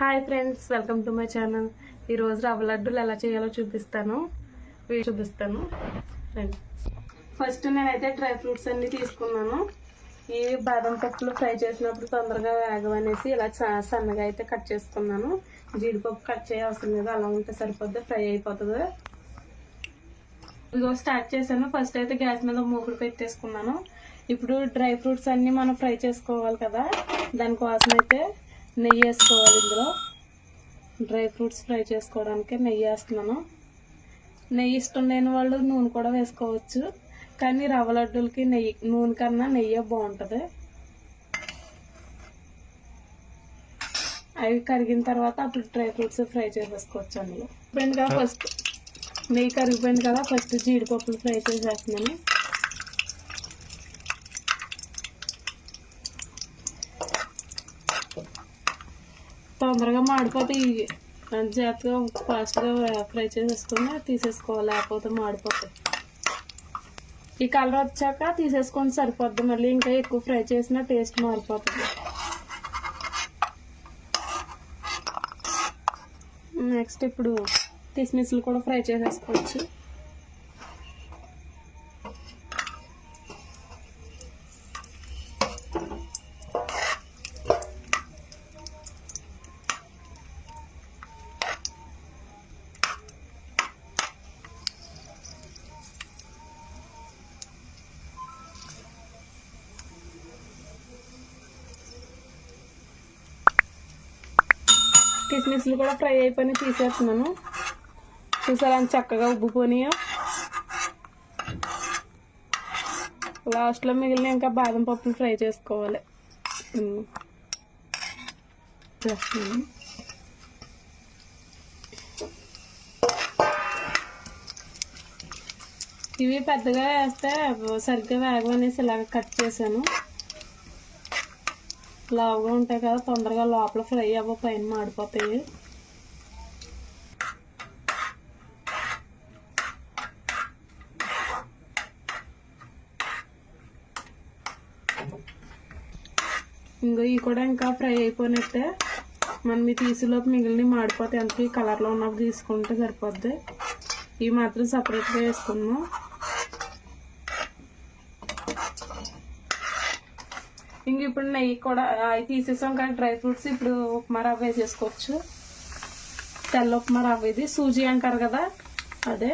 Hi friends, welcome to my channel. ఈరోజు రవ్వ లడ్డూలు ఎలా చేయాలో చూపిస్తాను. ఫస్ట్ నేనైతే డ్రై ఫ్రూట్స్ అన్ని తీసుకున్నాను. ఇవి బాదం పప్పులు ఫ్రై చేసినప్పుడు తొందరగా వేగవనేసి ఇలా సన్నగా అయితే కట్ చేసుకున్నాను. జీడిపప్పు కట్ చేయవసరం లేదు, అలా ఉంటే సరిపోద్ది, ఫ్రై అయిపోతుంది. ఇదిగో స్టార్ట్ చేశాను. ఫస్ట్ అయితే గ్యాస్ మీద మూకుడు పెట్టేసుకున్నాను. ఇప్పుడు డ్రై ఫ్రూట్స్ అన్ని మనం ఫ్రై చేసుకోవాలి కదా, దానికోసం అయితే నెయ్యి వేసుకోవాలి. ఇందులో డ్రై ఫ్రూట్స్ ఫ్రై చేసుకోవడానికి నెయ్యి వేస్తున్నాను. నెయ్యి ఇష్టం లేని వాళ్ళు నూనె కూడా వేసుకోవచ్చు, కానీ రవ్వ లడ్డూలకి నూనె కన్నా నెయ్యే బాగుంటుంది. అవి కరిగిన తర్వాత అప్పుడు డ్రై ఫ్రూట్స్ ఫ్రై చేసేసుకోవచ్చు. అందులో ఫస్ట్ నెయ్యి కరిగిపోయింది కదా, ఫస్ట్ జీడిపప్పులు ఫ్రై చేసేస్తున్నాను. తొందరగా మాడిపోతాయి, జాగ్రత్తగా ఫాస్ట్గా ఫ్రై చేసేసుకుని తీసేసుకోవాలి, లేకపోతే మాడిపోతాయి. ఈ కలర్ వచ్చాక తీసేసుకొని సరిపోద్ది, మళ్ళీ ఇంకా ఎక్కువ ఫ్రై చేసినా టేస్ట్ మారిపోతుంది. నెక్స్ట్ ఇప్పుడు కిస్మిస్లు కూడా ఫ్రై చేసేసుకోవచ్చు. కిస్మిస్లు కూడా ఫ్రై అయిపోయి తీసేస్తున్నాను. చూసారా చక్కగా ఉబ్బుకొని. లాస్ట్లో మిగిలిన ఇంకా బాదం పప్పులు ఫ్రై చేసుకోవాలి. ఇవి పెద్దగా వేస్తే సరిగ్గా వేగమనేసి ఇలాగ కట్ చేశాను. లావుగా ఉంటాయి కదా, తొందరగా లోపల ఫ్రై అవ్వ, పైన మాడిపోతాయి. ఇంకో ఇవి కూడా ఇంకా ఫ్రై అయిపోయినట్టే. మనం ఈ తీసేలోపు మిగిలిన మాడిపోతాయి. అంత ఈ కలర్లో ఉన్నప్పుడు తీసుకుంటే సరిపోద్ది. ఇవి మాత్రం సపరేట్గా వేసుకున్నాం. ఇంక ఇప్పుడు నెయ్యి కూడా అవి తీసేసాం కానీ డ్రై ఫ్రూట్స్ ఇప్పుడు ఉప్మా రవ్వ వేసేసుకోవచ్చు. తెల్ల ఉప్మా రవ్వ, ఇది సూజీ అంటారు కదా, అదే.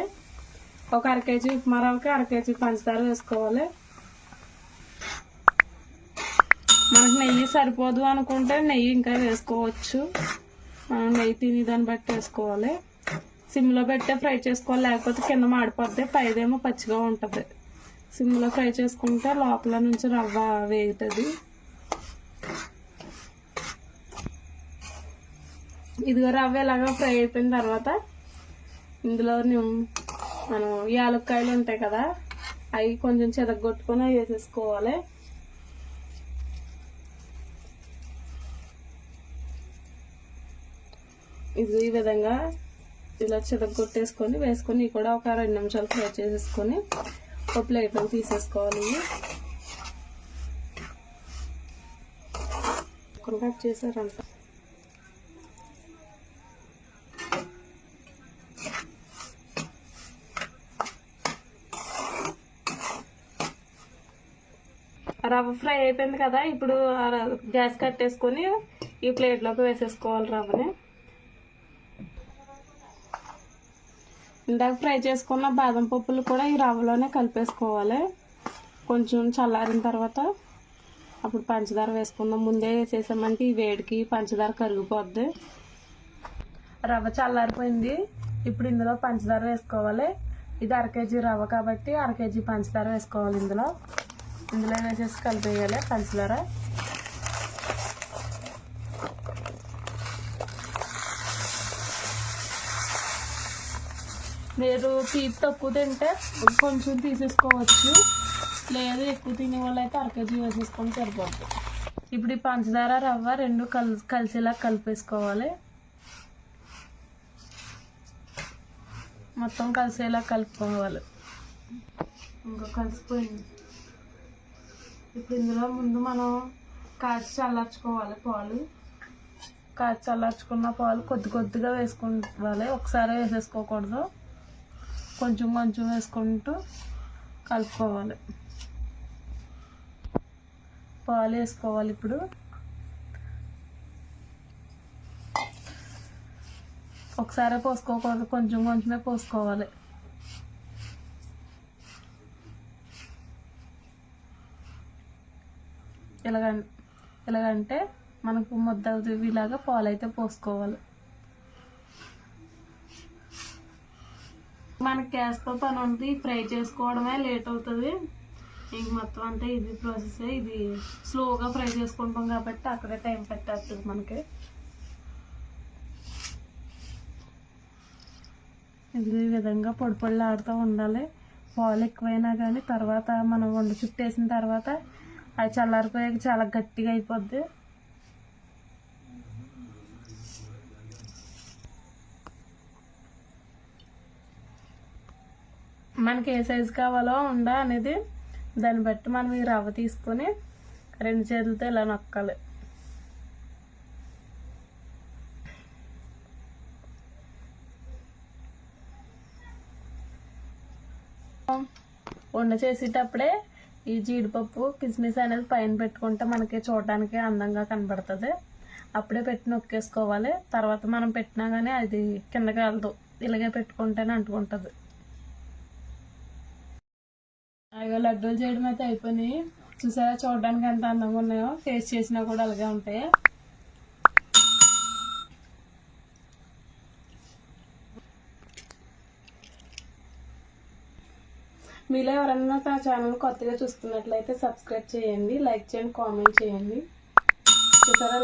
ఒక 1/2 కేజీ ఉప్మా రవ్వకి 1/2 కేజీ పంచదార వేసుకోవాలి. మనకు నెయ్యి సరిపోదు అనుకుంటే నెయ్యి ఇంకా వేసుకోవచ్చు. మనం నెయ్యి తిని దాన్ని బట్టి వేసుకోవాలి. సిమ్లో పెట్టే ఫ్రై చేసుకోవాలి, లేకపోతే కింద మాడిపోద్ది, పైదేమో పచ్చిగా ఉంటుంది. సిమ్లో ఫ్రై చేసుకుంటే లోపల నుంచి రవ్వ వేగుతుంది. ఇదిగో రవ్వ ఇలాగా ఫ్రై అయిపోయిన తర్వాత ఇందులో మనం యాలక్కాయలు ఉంటాయి కదా, అవి కొంచెం చెదగొట్టుకొని అవి వేసేసుకోవాలి. ఇది ఈ విధంగా ఇలా చెదగొట్టేసుకొని వేసుకొని కూడా ఒక 2 నిమిషాలు ఫ్రై చేసేసుకొని ఒక ప్లేట్లో తీసేసుకోవాలి. కట్ చేశారంట. రవ్వ ఫ్రై అయిపోయింది కదా, ఇప్పుడు గ్యాస్ కట్టేసుకొని ఈ ప్లేట్లోకి వేసేసుకోవాలి రవ్వని. ఇందాక ఫ్రై చేసుకున్న బాదం పప్పులు కూడా ఈ రవ్వలోనే కలిపేసుకోవాలి. కొంచెం చల్లారిన తర్వాత అప్పుడు పంచదార వేసుకుందాం. ముందే వేసేసామంటే ఈ వేడికి పంచదార కరిగిపోద్ది. రవ్వ చల్లారిపోయింది. ఇప్పుడు ఇందులో పంచదార వేసుకోవాలి. ఇది 1/2 కేజీ రవ్వ కాబట్టి 1/2 కేజీ పంచదార వేసుకోవాలి. ఇందులో వేసేసి కలిపేయాలి పంచదార. మీరు తీపి తక్కువ తింటే కొంచెం తీసేసుకోవచ్చు, లేదు ఎక్కువ తినే వాళ్ళు అయితే 1/2 కేజీ వేసేసుకొని సరిపోద్ది. ఇప్పుడు ఈ పంచదార రవ్వ రెండు కలిసేలా కలిపేసుకోవాలి. మొత్తం కలిసేలా కలుపుకోవాలి. ఇంకా కలిసిపోయింది. ఇప్పుడు ఇందులో ముందు మనం కాచి చల్లార్చుకోవాలి పాలు. చల్లార్చుకున్న పాలు కొద్ది కొద్దిగా వేసుకోవాలి, ఒకసారి వేసేసుకోకూడదు. కొంచెం కొంచెం వేసుకుంటూ కలుపుకోవాలి. పాలు వేసుకోవాలి. ఇప్పుడు ఒకసారి పోసుకోకూడదు, కొంచెం కొంచెమే పోసుకోవాలి. ఎలాగంటే మనకు ముద్ద ఇలాగా పాలు అయితే పోసుకోవాలి. మనకి గ్యాస్తో పని ఉంది, ఫ్రై చేసుకోవడమే లేట్ అవుతుంది. ఇంక మొత్తం అంటే ఇది ప్రాసెస్. ఇది స్లోగా ఫ్రై చేసుకుంటాం కాబట్టి అక్కడే టైం పెట్టేస్తుంది మనకి. ఇది ఈ విధంగా పొడి పొడిలు ఆడుతూ ఉండాలి. పాలు ఎక్కువైనా కానీ తర్వాత మనం వండు చుట్టేసిన తర్వాత అది చల్లారిపోయాక చాలా గట్టిగా అయిపోద్ది. మనకి ఏ సైజు కావాలో ఉండ అనేది దాన్ని బట్టి మనం ఈ రవ్వ తీసుకొని 2 చేతులతో ఇలా నొక్కాలి. వండ చేసేటప్పుడే ఈ జీడిపప్పు కిస్మిస్ అనేది పైన పెట్టుకుంటే మనకి చూడడానికి అందంగా కనబడుతుంది. అప్పుడే పెట్టి నొక్కేసుకోవాలి. తర్వాత మనం పెట్టినా కానీ అది కిందకి వెళ్దు, ఇలాగే పెట్టుకుంటేనే అంటుకుంటుంది. అయ్యో లడ్డూలు చేయడం అయితే అయిపోయినాయి. చూసారా చూడడానికి ఎంత అందంగా ఉన్నాయో, టేస్ట్ చేసినా కూడా అలాగే ఉంటాయి. మీలో ఎవరన్నా నా ఛానల్ కొత్తగా చూస్తున్నట్లయితే సబ్స్క్రైబ్ చేయండి, లైక్ చేయండి, కామెంట్ చేయండి. చూసారా